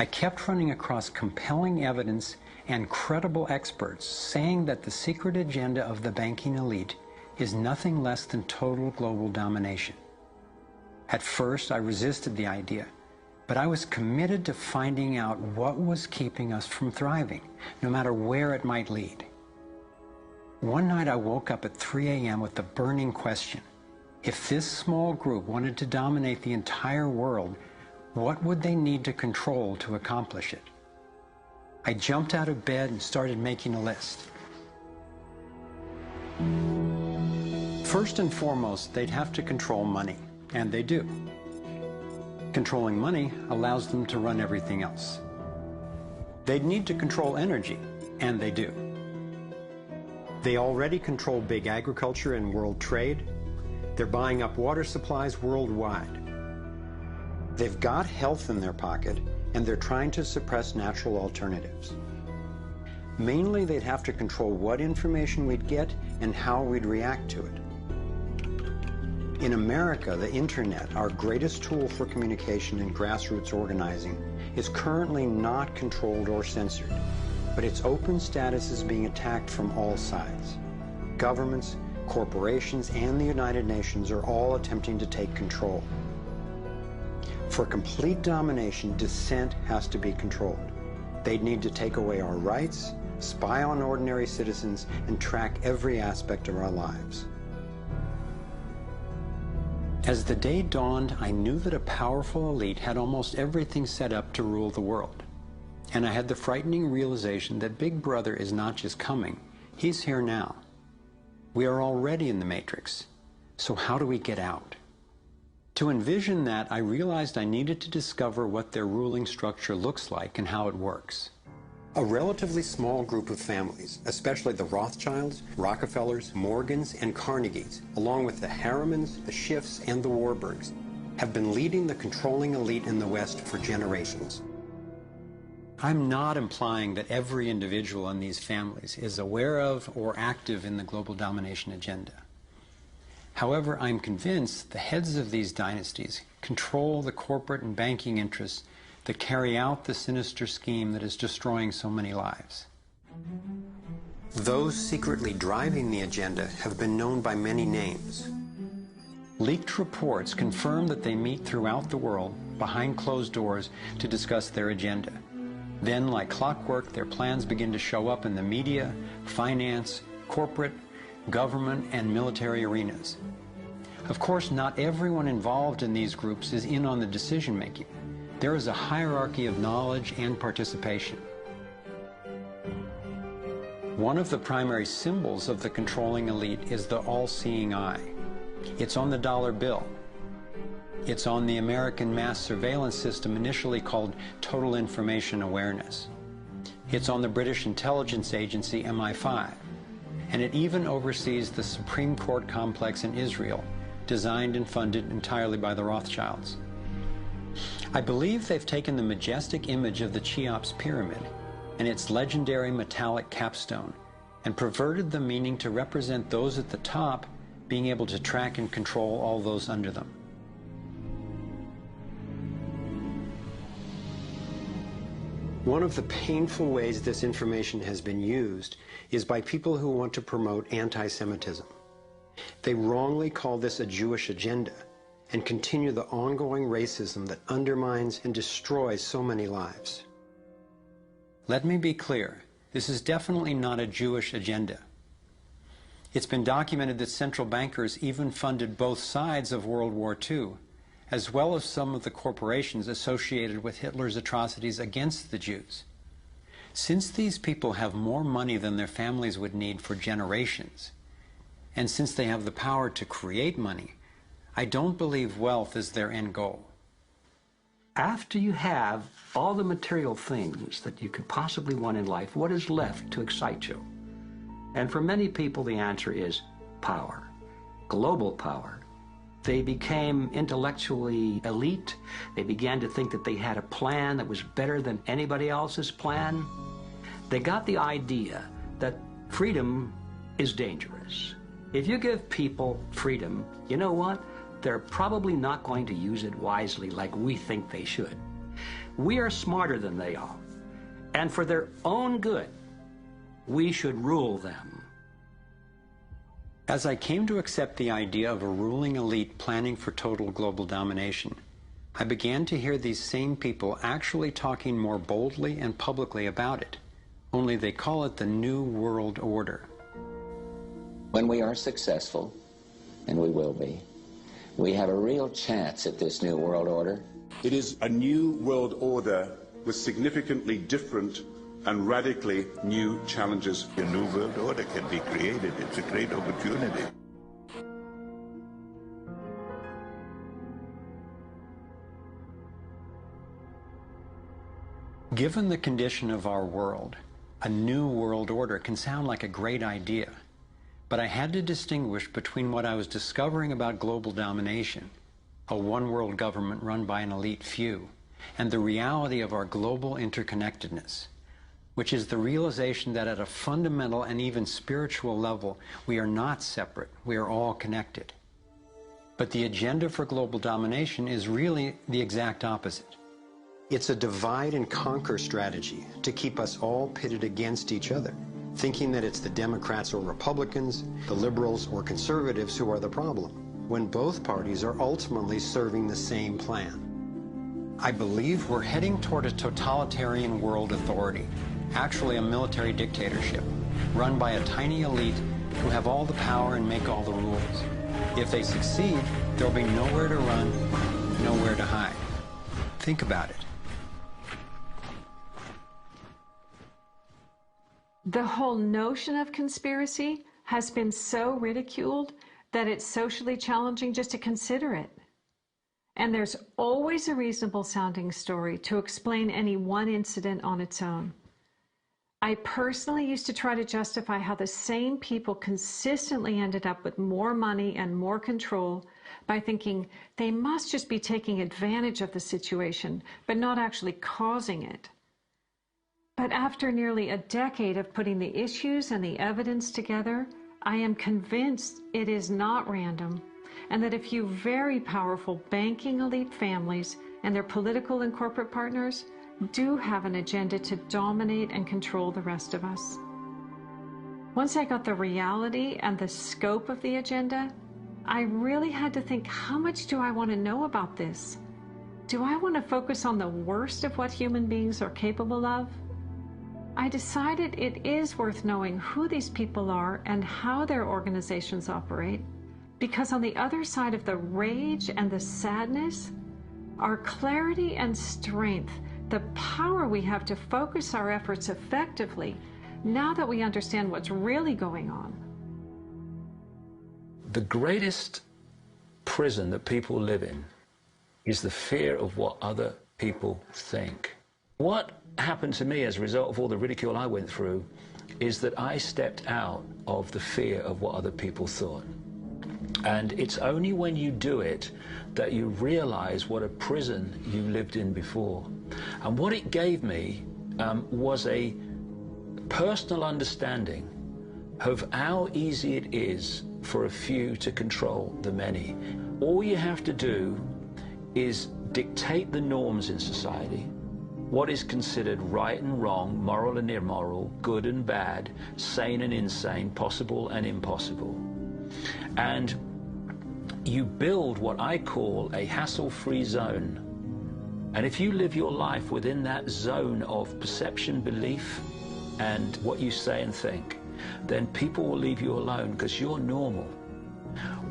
I kept running across compelling evidence and credible experts saying that the secret agenda of the banking elite is nothing less than total global domination. At first, I resisted the idea, but I was committed to finding out what was keeping us from thriving, no matter where it might lead. One night I woke up at 3 a.m. with the burning question: if this small group wanted to dominate the entire world, what would they need to control to accomplish it? I jumped out of bed and started making a list. First and foremost, they'd have to control money, and they do. Controlling money allows them to run everything else. They'd need to control energy, and they do. They already control big agriculture and world trade. They're buying up water supplies worldwide. They've got health in their pocket, and they're trying to suppress natural alternatives. Mainly, they'd have to control what information we'd get and how we'd react to it. In America, the internet, our greatest tool for communication and grassroots organizing, is currently not controlled or censored, but its open status is being attacked from all sides. Governments, corporations, and the United Nations are all attempting to take control. For complete domination, dissent has to be controlled. They'd need to take away our rights, spy on ordinary citizens, and track every aspect of our lives. As the day dawned, I knew that a powerful elite had almost everything set up to rule the world. And I had the frightening realization that Big Brother is not just coming, he's here now. We are already in the Matrix. So how do we get out? To envision that, I realized I needed to discover what their ruling structure looks like and how it works. A relatively small group of families, especially the Rothschilds, Rockefellers, Morgans, and Carnegies, along with the Harrimans, the Schiffs, and the Warburgs, have been leading the controlling elite in the West for generations. I'm not implying that every individual in these families is aware of or active in the global domination agenda. However, I'm convinced the heads of these dynasties control the corporate and banking interests that carry out the sinister scheme that is destroying so many lives. Those secretly driving the agenda have been known by many names. Leaked reports confirm that they meet throughout the world behind closed doors to discuss their agenda. Then, like clockwork, their plans begin to show up in the media, finance, corporate, government, and military arenas. Of course, not everyone involved in these groups is in on the decision-making. There is a hierarchy of knowledge and participation. One of the primary symbols of the controlling elite is the all-seeing eye. It's on the dollar bill. It's on the American mass surveillance system initially called Total Information Awareness. It's on the British intelligence agency MI5. And it even oversees the Supreme Court complex in Israel, designed and funded entirely by the Rothschilds. I believe they've taken the majestic image of the Cheops pyramid and its legendary metallic capstone and perverted the meaning to represent those at the top being able to track and control all those under them. One of the painful ways this information has been used is by people who want to promote anti-Semitism. They wrongly call this a Jewish agenda and continue the ongoing racism that undermines and destroys so many lives. Let me be clear, this is definitely not a Jewish agenda. It's been documented that central bankers even funded both sides of World War II, as well as some of the corporations associated with Hitler's atrocities against the Jews. Since these people have more money than their families would need for generations, and since they have the power to create money, I don't believe wealth is their end goal. After you have all the material things that you could possibly want in life, what is left to excite you? And for many people, the answer is power, global power. They became intellectually elite. They began to think that they had a plan that was better than anybody else's plan. They got the idea that freedom is dangerous. If you give people freedom, you know what? They're probably not going to use it wisely like we think they should. We are smarter than they are. And for their own good, we should rule them. As I came to accept the idea of a ruling elite planning for total global domination, I began to hear these same people actually talking more boldly and publicly about it, only they call it the New World Order. When we are successful, and we will be, we have a real chance at this New World Order. It is a new world order with significantly different and radically new challenges. A new world order can be created. It's a great opportunity. Given the condition of our world, a new world order can sound like a great idea. But I had to distinguish between what I was discovering about global domination, a one-world government run by an elite few, and the reality of our global interconnectedness, which is the realization that at a fundamental and even spiritual level, we are not separate, we are all connected. But the agenda for global domination is really the exact opposite. It's a divide and conquer strategy to keep us all pitted against each other, thinking that it's the Democrats or Republicans, the liberals or conservatives who are the problem, when both parties are ultimately serving the same plan. I believe we're heading toward a totalitarian world authority, actually a military dictatorship, run by a tiny elite who have all the power and make all the rules. If they succeed, there'll be nowhere to run, nowhere to hide. Think about it. The whole notion of conspiracy has been so ridiculed that it's socially challenging just to consider it. And there's always a reasonable sounding story to explain any one incident on its own. I personally used to try to justify how the same people consistently ended up with more money and more control by thinking they must just be taking advantage of the situation, but not actually causing it. But after nearly a decade of putting the issues and the evidence together, I am convinced it is not random, and that a few very powerful banking elite families and their political and corporate partners do have an agenda to dominate and control the rest of us. Once I got the reality and the scope of the agenda, I really had to think, how much do I want to know about this? Do I want to focus on the worst of what human beings are capable of? I decided it is worth knowing who these people are and how their organizations operate, because on the other side of the rage and the sadness are clarity and strength, the power we have to focus our efforts effectively now that we understand what's really going on. The greatest prison that people live in is the fear of what other people think. What happened to me as a result of all the ridicule I went through is that I stepped out of the fear of what other people thought. And it's only when you do it that you realize what a prison you lived in before. And what it gave me was a personal understanding of how easy it is for a few to control the many. All you have to do is dictate the norms in society, what is considered right and wrong, moral and immoral, good and bad, sane and insane, possible and impossible. And you build what I call a hassle-free zone. And if you live your life within that zone of perception, belief, and what you say and think, then people will leave you alone because you're normal.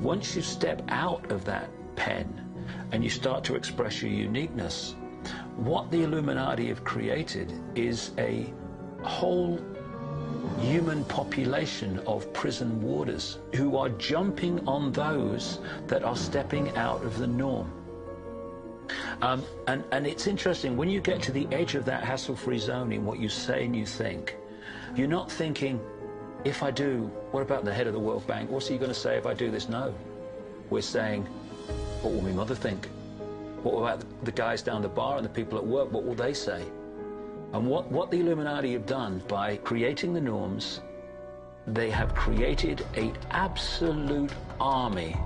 Once you step out of that pen and you start to express your uniqueness, what the Illuminati have created is a whole human population of prison warders who are jumping on those that are stepping out of the norm. And it's interesting, when you get to the edge of that hassle-free zone in what you say and you think, you're not thinking, if I do, what about the head of the World Bank? What's he going to say if I do this? No. We're saying, what will my mother think? What about the guys down the bar and the people at work? What will they say? And what the Illuminati have done by creating the norms, they have created an absolute army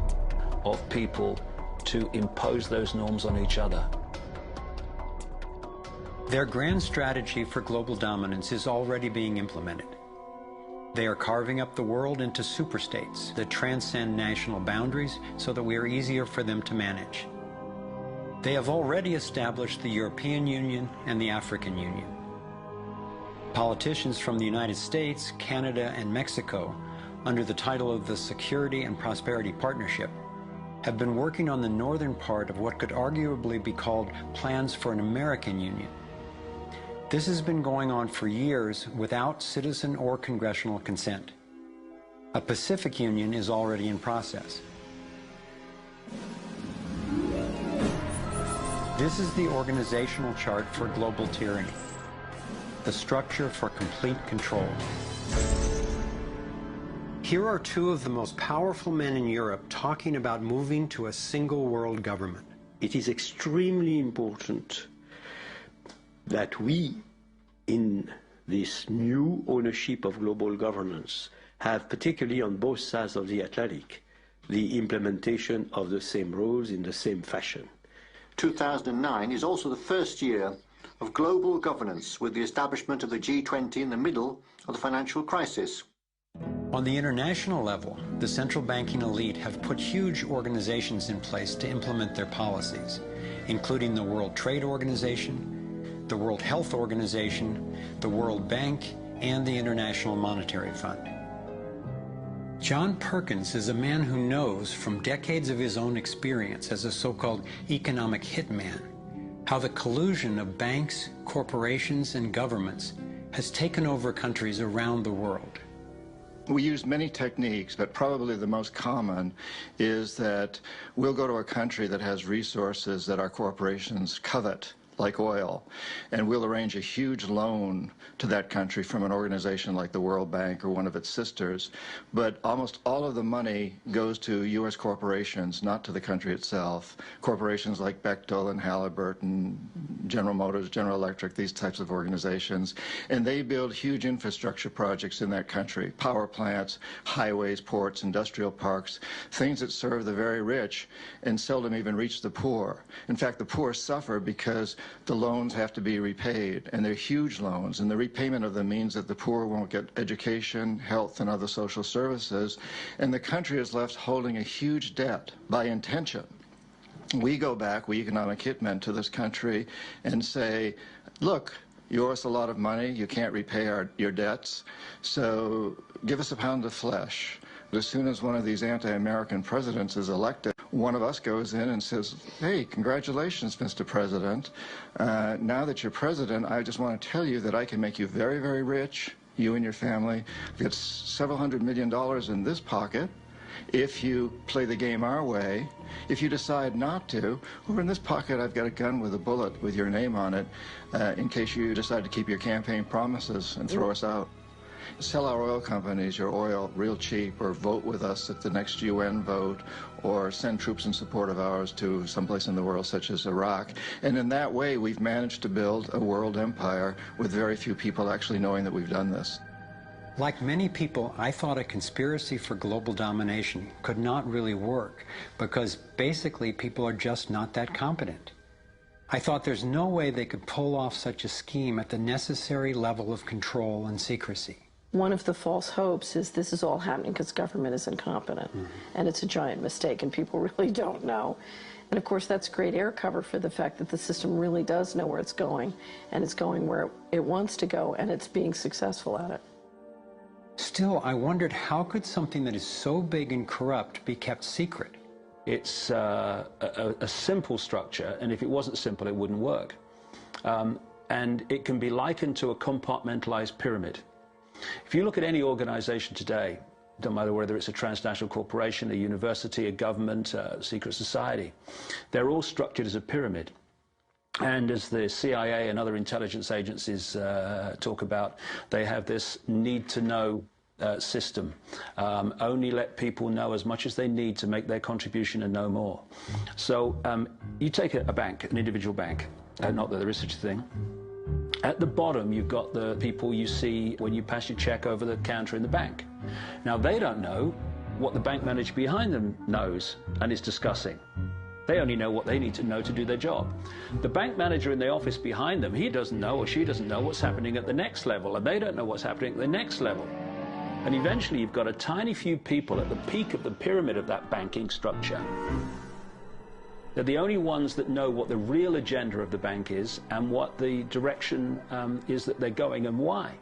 of people to impose those norms on each other. Their grand strategy for global dominance is already being implemented. They are carving up the world into superstates that transcend national boundaries so that we are easier for them to manage. They have already established the European Union and the African Union. Politicians from the United States, Canada, and Mexico, under the title of the Security and Prosperity Partnership, have been working on the northern part of what could arguably be called plans for an American Union. This has been going on for years without citizen or congressional consent. A Pacific Union is already in process. This is the organizational chart for global tyranny, the structure for complete control. Here are two of the most powerful men in Europe talking about moving to a single world government. It is extremely important that we, in this new ownership of global governance, have, particularly on both sides of the Atlantic, the implementation of the same rules in the same fashion. 2009 is also the first year of global governance, with the establishment of the G20 in the middle of the financial crisis. On the international level, the central banking elite have put huge organizations in place to implement their policies, including the World Trade Organization, the World Health Organization, the World Bank, and the International Monetary Fund. John Perkins is a man who knows from decades of his own experience as a so-called economic hitman how the collusion of banks, corporations, and governments has taken over countries around the world. We use many techniques, but probably the most common is that we'll go to a country that has resources that our corporations covet, like oil, and we'll arrange a huge loan to that country from an organization like the World Bank or one of its sisters, but almost all of the money goes to U.S. corporations, not to the country itself. Corporations like Bechtel and Halliburton, General Motors, General Electric, these types of organizations, and they build huge infrastructure projects in that country, power plants, highways, ports, industrial parks, things that serve the very rich and seldom even reach the poor. In fact, the poor suffer because the loans have to be repaid, and they're huge loans, and the repayment of them means that the poor won't get education, health, and other social services, and the country is left holding a huge debt by intention. We go back, we economic hitmen, to this country and say, look, you owe us a lot of money, you can't repay your debts, so give us a pound of flesh. As soon as one of these anti-American presidents is elected, one of us goes in and says, hey, congratulations, Mr. President. Now that you're president, I just want to tell you that I can make you very, very rich, you and your family. Get several $100 million in this pocket if you play the game our way. If you decide not to, over in this pocket I've got a gun with a bullet with your name on it in case you decide to keep your campaign promises and throw us out. Sell our oil companies your oil real cheap, or vote with us at the next UN vote, or send troops in support of ours to someplace in the world such as Iraq. And in that way we've managed to build a world empire with very few people actually knowing that we've done this. Like many people, I thought a conspiracy for global domination could not really work because basically people are just not that competent. I thought there's no way they could pull off such a scheme at the necessary level of control and secrecy. One of the false hopes is this is all happening because government is incompetent, and it's a giant mistake, and people really don't know. And of course, that's great air cover for the fact that the system really does know where it's going, and it's going where it wants to go, and it's being successful at it. Still, I wondered how could something that is so big and corrupt be kept secret? It's a simple structure, and if it wasn't simple, it wouldn't work. And it can be likened to a compartmentalized pyramid. If you look at any organization today, don't matter whether it's a transnational corporation, a university, a government, a secret society, they're all structured as a pyramid. And as the CIA and other intelligence agencies talk about, they have this need-to-know system. Only let people know as much as they need to make their contribution and no more. So you take a bank, an individual bank, not that there is such a thing. At the bottom, you've got the people you see when you pass your check over the counter in the bank. Now, they don't know what the bank manager behind them knows and is discussing. They only know what they need to know to do their job. The bank manager in the office behind them, he doesn't know or she doesn't know what's happening at the next level, and they don't know what's happening at the next level. And eventually you've got a tiny few people at the peak of the pyramid of that banking structure. They're the only ones that know what the real agenda of the bank is and what the direction is that they're going and why.